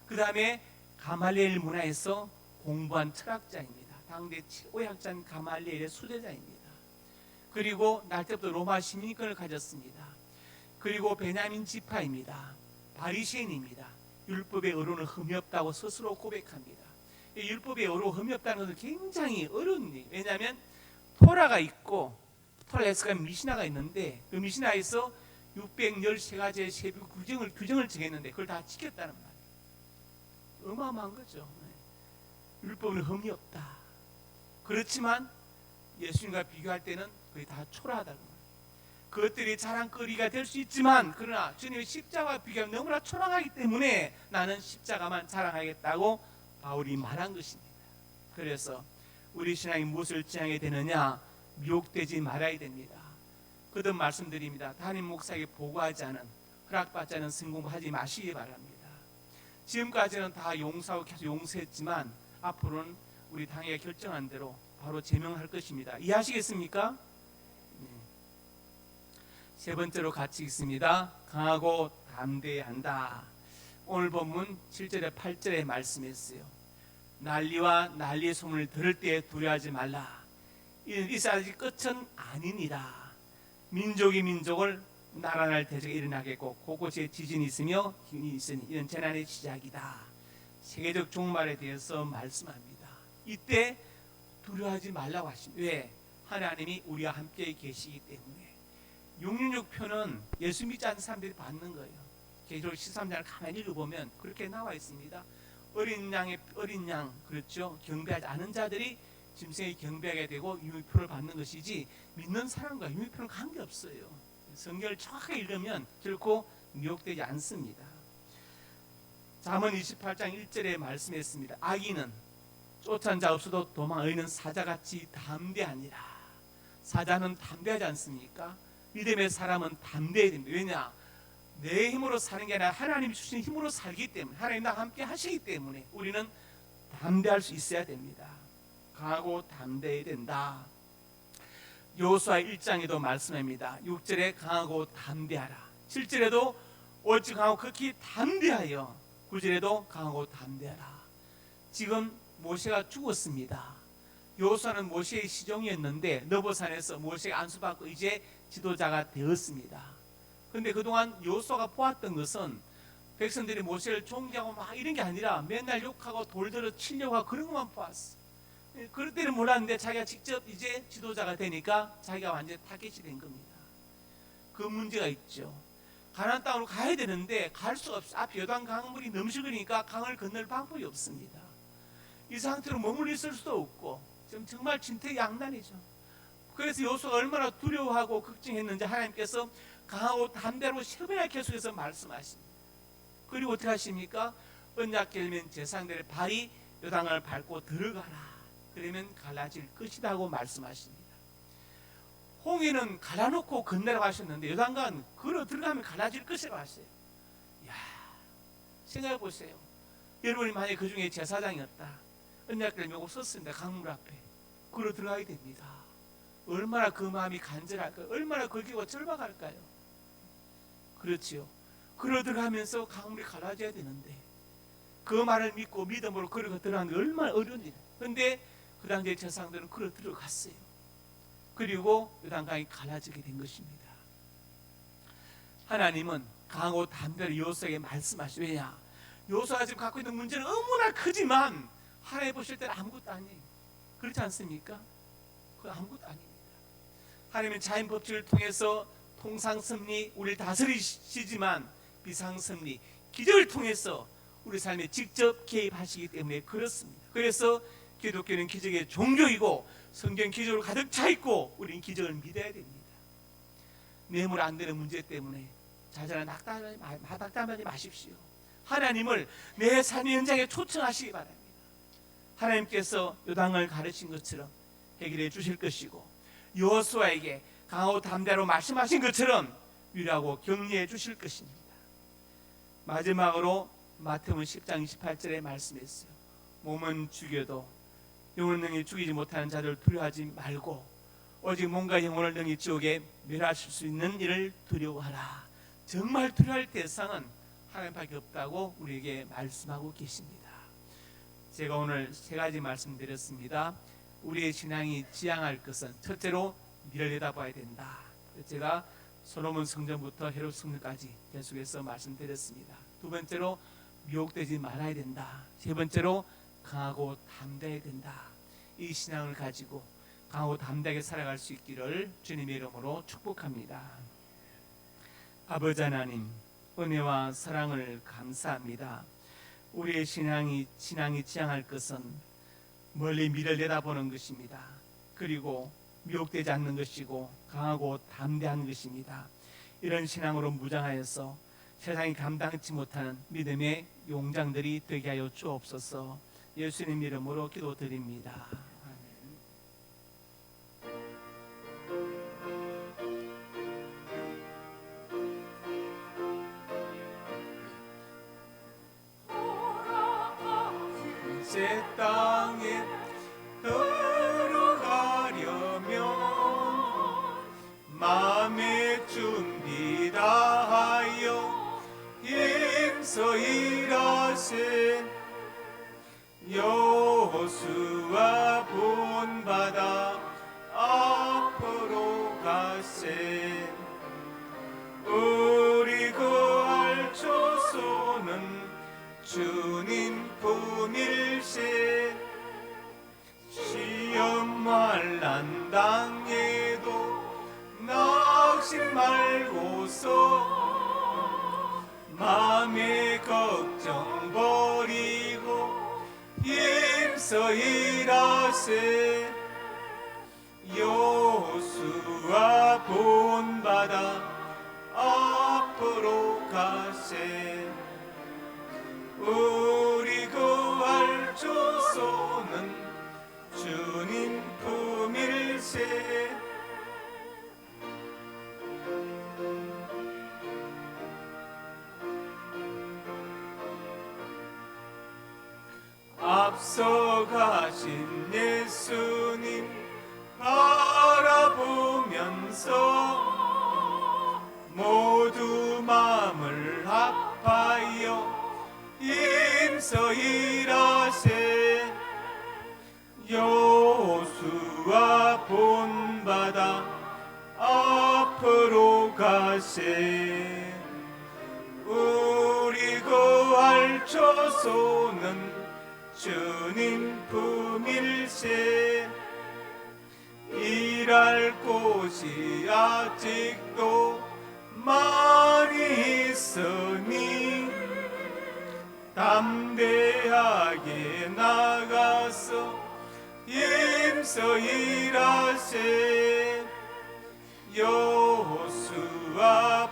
[SPEAKER 1] 그 다음에 가말리엘 문화에서 공부한 철학자입니다. 당대 최고의 학자인 가말리엘의 수제자입니다. 그리고 날 때부터 로마 시민권을 가졌습니다. 그리고 베냐민 지파입니다. 바리새인입니다. 율법의 어로는 흠이 없다고 스스로 고백합니다. 이 율법의 어로 흠이 없다는 것은 굉장히 어려운 일이에요. 왜냐하면 토라가 있고 토라에스가 미시나가 있는데 그 미시나에서 613가지의 세부 규정을 정했는데 그걸 다 지켰다는 말이에요. 어마어마한 거죠. 율법은 흠이 없다. 그렇지만 예수님과 비교할 때는 거의 다 초라하다는 말이에요. 그것들이 자랑거리가 될 수 있지만 그러나 주님의 십자가와 비교하면 너무나 초라하기 때문에 나는 십자가만 자랑하겠다고 바울이 말한 것입니다. 그래서 우리 신앙이 무엇을 지향해야 되느냐? 미혹되지 말아야 됩니다. 거듭 말씀드립니다. 담임 목사에게 보고하지 않은, 허락받지 않은 성공하지 마시기 바랍니다. 지금까지는 다 용서하고 계속 용서했지만 앞으로는 우리 당회가 결정한 대로 바로 제명할 것입니다. 이해하시겠습니까? 네. 세 번째로 같이 읽습니다. 강하고 담대해야 한다. 오늘 본문 7절에 8절에 말씀했어요. 난리와 난리의 소문을 들을 때 두려워하지 말라. 이스라엘의 끝은 아니니라. 민족이 민족을 나라날 대적이 일어나겠고 곳곳에 지진이 있으며 기운이 있으니 이런 재난의 시작이다. 세계적 종말에 대해서 말씀합니다. 이때 두려워하지 말라고 하십니다. 왜? 하나님이 우리와 함께 계시기 때문에. 666표는 예수 믿지 않는 사람들이 받는 거예요. 계시록 13장을 가만히 읽어보면 그렇게 나와 있습니다. 어린 양 그렇죠. 경배하지 않은 자들이 짐승에게 경배하게 되고 유미표를 받는 것이지 믿는 사람과 유미표는 관계없어요. 성경을 정확하게 읽으면 결코 미혹되지 않습니다. 잠언 28장 1절에 말씀했습니다. 악인은 쫓아낸 자 없어도 도망하는 사자같이 담대하니라. 사자는 담대하지 않습니까? 믿음의 사람은 담대해야 됩니다. 왜냐? 내 힘으로 사는 게 아니라 하나님이 주신 힘으로 살기 때문에, 하나님 나와 함께 하시기 때문에 우리는 담대할 수 있어야 됩니다. 강하고 담대해야 된다. 여호수아 1장에도 말씀합니다. 6절에 강하고 담대하라. 7절에도 오직 강하고 극히 담대하여. 9절에도 강하고 담대하라. 지금 모세가 죽었습니다. 여호수아는 모세의 시종이었는데 너보산에서 모세가 안수받고 이제 지도자가 되었습니다. 그런데 그동안 여호수아가 보았던 것은 백성들이 모세를 존경하고 막 이런 게 아니라 맨날 욕하고 돌들어 치려고 하고 그런 것만 보았어. 그럴 때는 몰랐는데 자기가 직접 이제 지도자가 되니까 자기가 완전히 타겟이 된 겁니다. 그 문제가 있죠. 가나안 땅으로 가야 되는데 갈 수가 없어. 앞 요단 강물이 넘실거리니까 강을 건널 방법이 없습니다. 이 상태로 머물러 있을 수도 없고 지금 정말 진퇴양난이죠. 그래서 여호수아가 얼마나 두려워하고 걱정했는지 하나님께서 강하고 담대로 세번이나 계속해서 말씀하십니다. 그리고 어떻게 하십니까? 언약 결면 제사장들의 발이 요단강을 밟고 들어가라. 그러면 갈라질 것이다 고 말씀하십니다. 홍해는 갈라놓고 건너라고 하셨는데 요단강 걸어 들어가면 갈라질 것이라고 하세요. 야, 생각해 보세요. 여러분이 만약에 그 중에 제사장이었다, 언약궤를 메고 섰습니다. 강물 앞에 걸어 들어가야 됩니다. 얼마나 그 마음이 간절할까요? 얼마나 걸기고 절박할까요? 그렇지요. 걸어 들어가면서 강물이 갈라져야 되는데 그 말을 믿고 믿음으로 걸어 들어가는 게 얼마나 어려운 일. 그런데 그 당시에 제사장들은 걸어 들어갔어요. 그리고 요단강이 갈라지게 된 것입니다. 하나님은 강하고 담대한 여호수아에게 말씀하시오. 왜냐? 여호수아가 지금 갖고 있는 문제는 너무나 크지만 하나님 보실 때는 아무것도 아니에요. 그렇지 않습니까? 그건 아무것도 아닙니다. 하나님은 자연 법칙을 통해서 통상섭리 우리를 다스리시지만 비상섭리 기적을 통해서 우리 삶에 직접 개입하시기 때문에 그렇습니다. 그래서 기독교는 기적의 종교이고 성경 기적으로 가득 차 있고 우리는 기적을 믿어야 됩니다. 뇌물 안 되는 문제 때문에 자잘한 낙담하지 마십시오. 하나님을 내 삶의 현장에 초청하시기 바랍니다. 하나님께서 요단강을 가르친 것처럼 해결해 주실 것이고 여호수아에게 강하고 담대로 말씀하신 것처럼 위로하고 격려해 주실 것입니다. 마지막으로 마태복음 10장 28절에 말씀했어요. 몸은 죽여도 영혼을 능히 죽이지 못하는 자들 두려워하지 말고 오직 몸과 영혼을 능히 지옥에 멸하실 수 있는 일을 두려워하라. 정말 두려워할 대상은 하나님밖에 없다고 우리에게 말씀하고 계십니다. 제가 오늘 세 가지 말씀드렸습니다. 우리의 신앙이 지향할 것은 첫째로 미래를 내다봐야 된다. 제가 솔로몬 성전부터 헤롯 성전까지 계속해서 말씀드렸습니다. 두 번째로 미혹되지 말아야 된다. 세 번째로 강하고 담대해야 된다. 이 신앙을 가지고 강하고 담대하게 살아갈 수 있기를 주님의 이름으로 축복합니다. 아버지 하나님, 은혜와 사랑을 감사합니다. 우리의 신앙이 지향할 것은 멀리 미래를 내다보는 것입니다. 그리고 미혹되지 않는 것이고 강하고 담대한 것입니다. 이런 신앙으로 무장하여서 세상이 감당치 못하는 믿음의 용장들이 되게 하여 주옵소서. 예수님 이름으로 기도드립니다. 제 땅에 들어가려면 마음의 준비 다하여 힘써 일하세. 여호수아 본받아 앞으로 가세. 우리 거할 조소는 주님 품일세. 시험 환난 당해도 낙심 말고서 마음의 걱정 버리고 힘써 일하세. 여호수아 본받아 앞으로 가세. 우리 거할 조소는 주님 품일세. 앞서가신 예수님 바라보면서 모두 마음을 합하여 힘써 일하세. 여호수아 본받아 앞으로 가세. 우리 거할 조소는 주님 품일세. 일할 곳이 아직도 많이 있으니 담대하게 나가서 힘써 일하세. 여호수아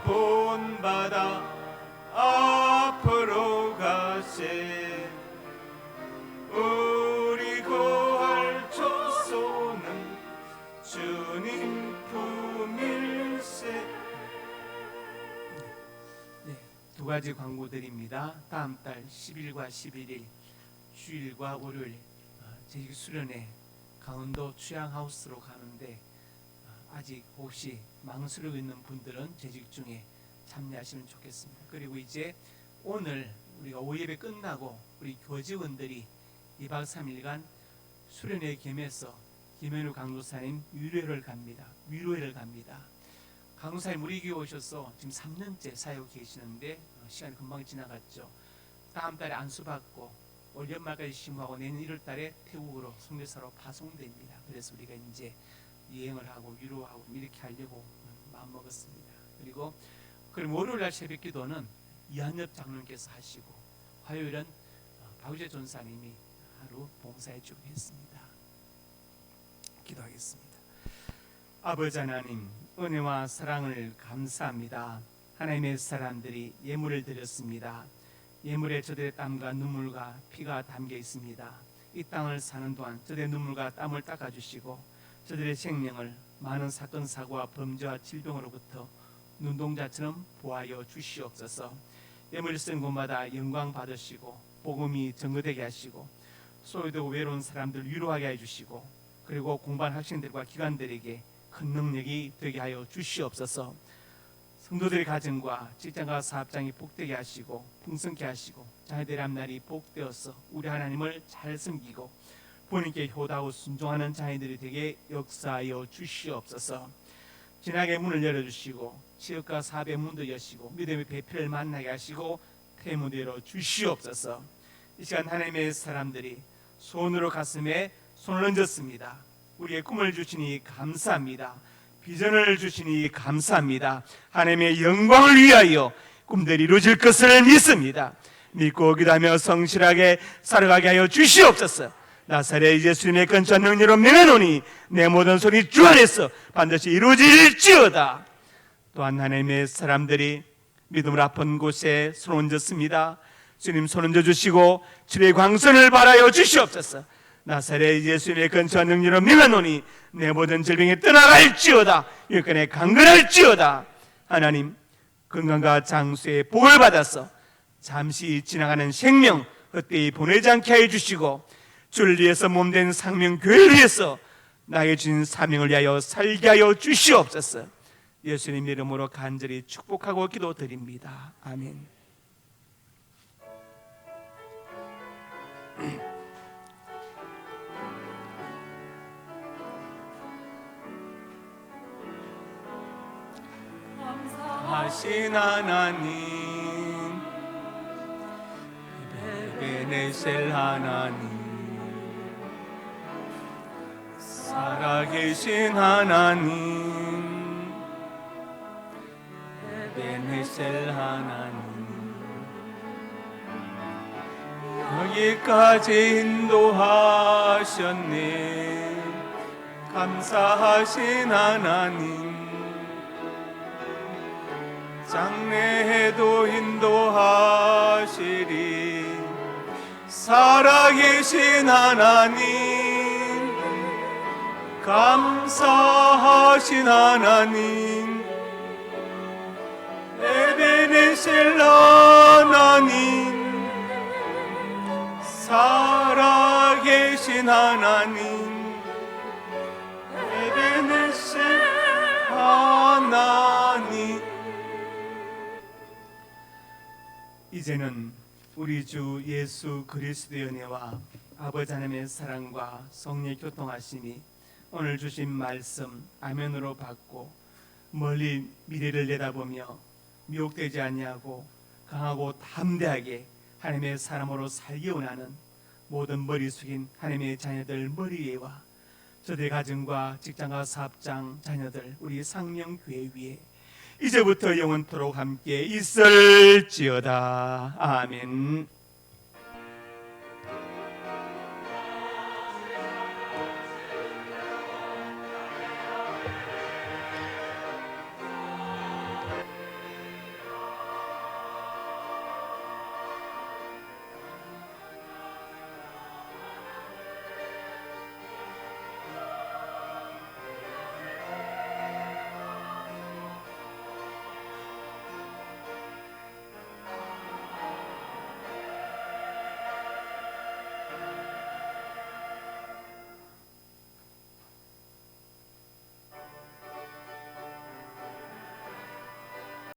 [SPEAKER 1] 본받아 앞으로 가세. 우리 거할 조소는 주 주님 품일세. 네, 두 가지 광고드립니다. 다음 달 10일과 11일 주일과 월요일 제주 수련회 강원도 취향하우스로 가는데 아직 혹시 망설이고 있는 분들은 재직 중에 참여하시면 좋겠습니다. 그리고 이제 오늘 우리가 오예배 끝나고 우리 교직원들이 2박 3일간 수련회 겸해서 김현우 강도사님 위로회를 갑니다. 강도사님 우리 교회 오셔서 지금 3년째 사역하고 계시는데 시간이 금방 지나갔죠. 다음 달에 안수받고 올 연말까지 심호하고 내년 1월 달에 태국으로 선교사로 파송됩니다. 그래서 우리가 이제 여행을 하고 위로하고 이렇게 하려고 마음 먹었습니다. 그리고 그럼 월요일날 새벽 기도는 이한엽 장로님께서 하시고 화요일은 박유재 전사님이 하루 봉사해 주겠습니다. 기도하겠습니다. 아버지 하나님, 은혜와 사랑을 감사합니다. 하나님의 사람들이 예물을 드렸습니다. 예물에 저들의 땀과 눈물과 피가 담겨 있습니다. 이 땅을 사는 동안 저들의 눈물과 땀을 닦아주시고 저들의 생명을 많은 사건 사고와 범죄와 질병으로부터 눈동자처럼 보하여 주시옵소서. 예물을 쓴 곳마다 영광 받으시고 복음이 증거되게 하시고 소외되고 외로운 사람들 위로하게 해주시고 그리고 공부한 학생들과 기관들에게 큰 능력이 되게 하여 주시옵소서. 성도들의 가정과 직장과 사업장이 복되게 하시고 풍성케 하시고 자녀들의 앞날이 복되어서 우리 하나님을 잘 섬기고 부모님께 효도하고 순종하는 자녀들이 되게 역사하여 주시옵소서. 진학의 문을 열어주시고 취업과 사업의 문도 여시고 믿음의 배필을 만나게 하시고 태무도 열어주시옵소서. 이 시간 하나님의 사람들이 손으로 가슴에 손을 얹었습니다. 우리의 꿈을 주시니 감사합니다. 비전을 주시니 감사합니다. 하나님의 영광을 위하여 꿈들이 이루어질 것을 믿습니다. 믿고 기도하며 성실하게 살아가게 하여 주시옵소서. 나사렛 예수님의 건축한 능력으로 명하노니 내 모든 소리 주 안에서 반드시 이루어질지어다. 또한 하나님의 사람들이 믿음을 아픈 곳에 손 얹었습니다. 주님 손 얹어주시고 주의 광선을 발하여 주시옵소서. 나사렛 예수님의 건축한 능력으로 명하노니 내 모든 질병이 떠나갈지어다. 일간에 강건할지어다. 하나님 건강과 장수의 복을 받아서 잠시 지나가는 생명 헛되이 보내지 않게 해주시고 주를 위해서 몸된 상명교회를 위해서 나에게 주신 사명을 위하여 살게 하여 주시옵소서. 예수님 이름으로 간절히 축복하고 기도드립니다. 아멘. 하신 하나님, 에베네셀 하나님, 살아계신 하나님, 에베네셀 하나님, 여기까지 인도하셨네. 감사하신 하나님, 장래에도 인도하시리. 살아계신 하나님, 감사하신 하나님, 에베네셀 하나님, 살아계신 하나님, 에베네셀 하나님. 이제는 우리 주 예수 그리스도의 은혜와 아버지 하나님의 사랑과 성령의 교통하심이 오늘 주신 말씀 아멘으로 받고 멀리 미래를 내다보며 미혹되지 아니하고 강하고 담대하게 하나님의 사람으로 살기 원하는 모든 머리 숙인 하나님의 자녀들 머리 위에와 저들의 가정과 직장과 사업장 자녀들 우리 상명교회 위에 이제부터 영원토록 함께 있을지어다. 아멘.